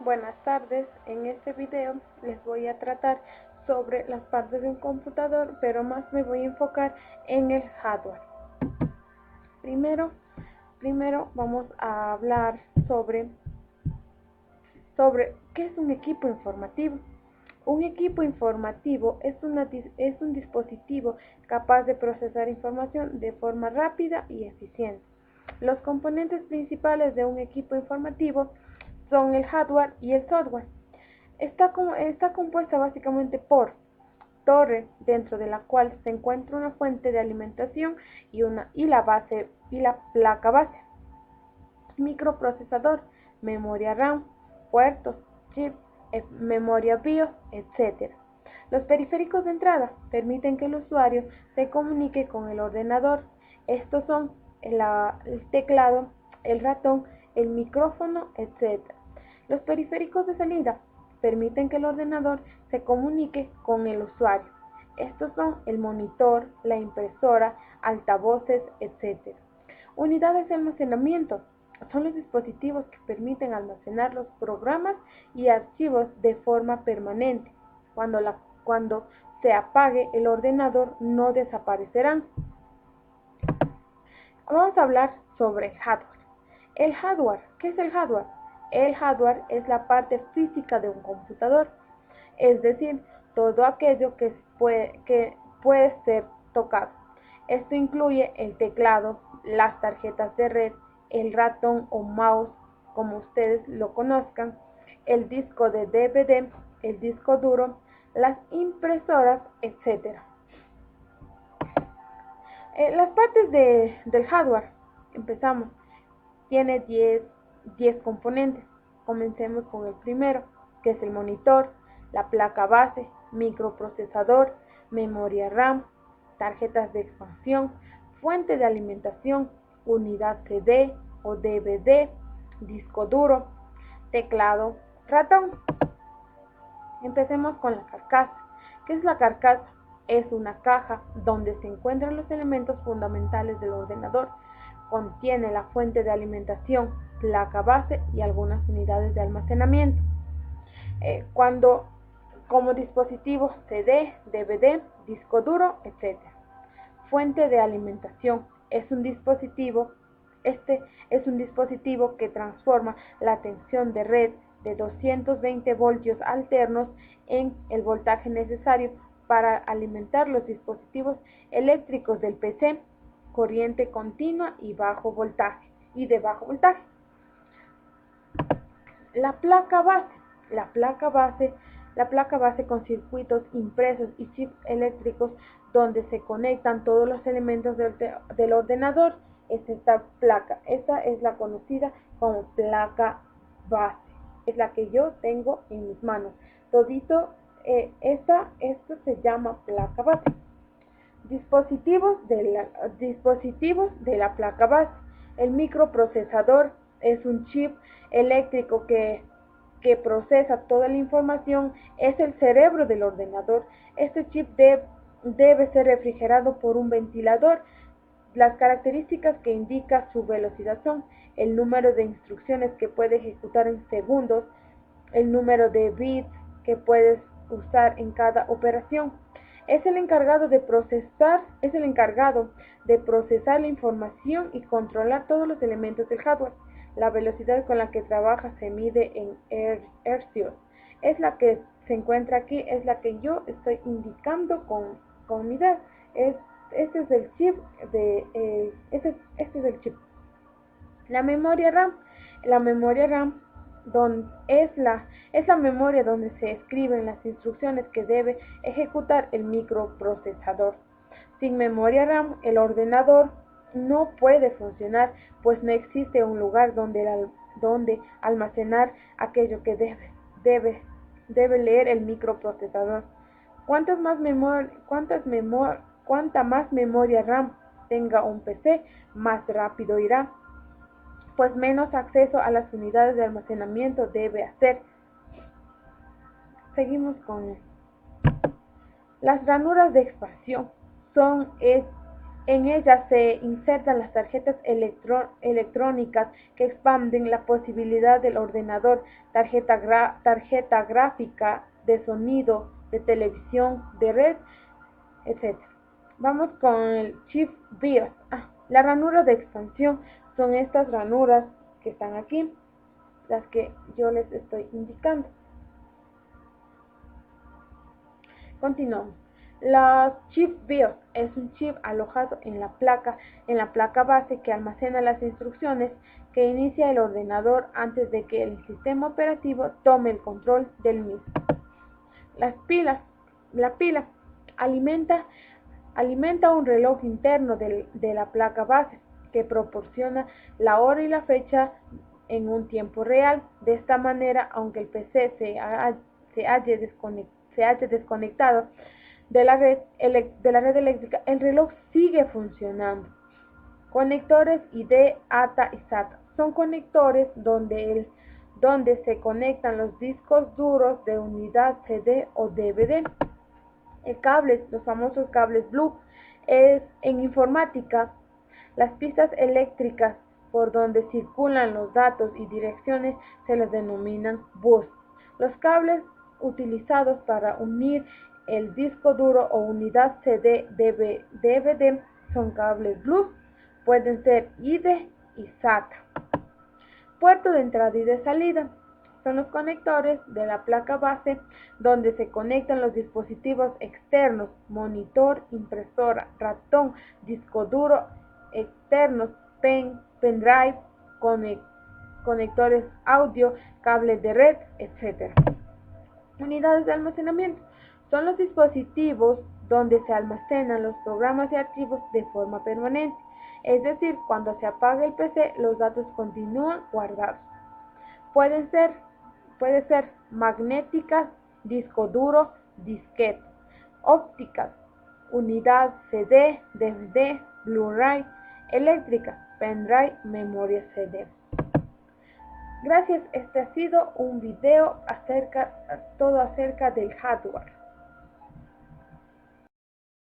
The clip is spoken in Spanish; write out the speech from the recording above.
Buenas tardes, en este video les voy a tratar sobre las partes de un computador, pero más me voy a enfocar en el hardware. Primero vamos a hablar sobre qué es un equipo informativo. Un equipo informativo es un dispositivo capaz de procesar información de forma rápida y eficiente. Los componentes principales de un equipo informativo son el hardware y el software. Está compuesta básicamente por torre, dentro de la cual se encuentra una fuente de alimentación y la placa base, microprocesador, memoria RAM, puertos, chip, memoria BIOS, etc. Los periféricos de entrada permiten que el usuario se comunique con el ordenador. Estos son el teclado, el ratón, el micrófono, etc. Los periféricos de salida permiten que el ordenador se comunique con el usuario. Estos son el monitor, la impresora, altavoces, etc. Unidades de almacenamiento son los dispositivos que permiten almacenar los programas y archivos de forma permanente. Cuando se apague el ordenador no desaparecerán. Vamos a hablar sobre hardware. El hardware, ¿qué es el hardware? El hardware es la parte física de un computador, es decir, todo aquello que puede ser tocado. Esto incluye el teclado, las tarjetas de red, el ratón o mouse, como ustedes lo conozcan, el disco de DVD, el disco duro, las impresoras, etc. Las partes del hardware, empezamos. Tiene 10 componentes. Comencemos con el primero, que es el monitor, la placa base, microprocesador, memoria RAM, tarjetas de expansión, fuente de alimentación, unidad CD o DVD, disco duro, teclado, ratón. Empecemos con la carcasa. ¿Qué es la carcasa? Es una caja donde se encuentran los elementos fundamentales del ordenador. Contiene la fuente de alimentación, placa base y algunas unidades de almacenamiento. Como dispositivos CD, DVD, disco duro, etc. Fuente de alimentación es un dispositivo que transforma la tensión de red de 220 voltios alternos en el voltaje necesario para alimentar los dispositivos eléctricos del PC, corriente continua y de bajo voltaje. La placa base con circuitos impresos y chips eléctricos donde se conectan todos los elementos del ordenador. Es esta placa. Esta es la conocida como placa base. Es la que yo tengo en mis manos. Esto se llama placa base. Dispositivos de la placa base. El microprocesador es un chip eléctrico que procesa toda la información, es el cerebro del ordenador. Este chip debe ser refrigerado por un ventilador. Las características que indican su velocidad son el número de instrucciones que puede ejecutar en segundos, el número de bits que puedes usar en cada operación. Es el encargado de procesar la información y controlar todos los elementos del hardware. La velocidad con la que trabaja se mide en hercios. Es la que se encuentra aquí, es la que yo estoy indicando con mi dedo. Este es el chip La memoria RAM. La memoria RAM es la memoria donde se escriben las instrucciones que debe ejecutar el microprocesador. Sin memoria RAM, el ordenador no puede funcionar, pues no existe un lugar donde almacenar aquello que debe leer el microprocesador. Cuanta más memoria RAM tenga un PC, más rápido irá, pues menos acceso a las unidades de almacenamiento debe hacer. Seguimos con las ranuras de expansión. En ella se insertan las tarjetas electrónicas que expanden la posibilidad del ordenador, tarjeta gráfica, de sonido, de televisión, de red, etc. Vamos con el chip BIOS. La ranura de expansión son estas ranuras que están aquí, las que yo les estoy indicando. Continuamos. La chip BIOS es un chip alojado en la placa base que almacena las instrucciones que inicia el ordenador antes de que el sistema operativo tome el control del mismo. La pila alimenta un reloj interno de la placa base que proporciona la hora y la fecha en un tiempo real. De esta manera, aunque el PC se haya desconectado de la red eléctrica, el reloj sigue funcionando. Conectores ID, ATA y SATA son conectores donde se conectan los discos duros de unidad CD o DVD. Los famosos cables Blue. En informática, las pistas eléctricas por donde circulan los datos y direcciones se les denominan bus. Los cables utilizados para unir el disco duro o unidad CD-DVD son cables Blue, pueden ser ID y SATA. Puerto de entrada y de salida son los conectores de la placa base donde se conectan los dispositivos externos, monitor, impresora, ratón, disco duro externos, pendrive, conectores audio, cables de red, etc. Unidades de almacenamiento son los dispositivos donde se almacenan los programas y archivos de forma permanente, es decir, cuando se apaga el PC, los datos continúan guardados. Puede ser magnéticas, disco duro, disquete, ópticas, unidad CD, DVD, Blu-ray, eléctrica, pendrive, memoria CD. Gracias, este ha sido un video todo acerca del hardware.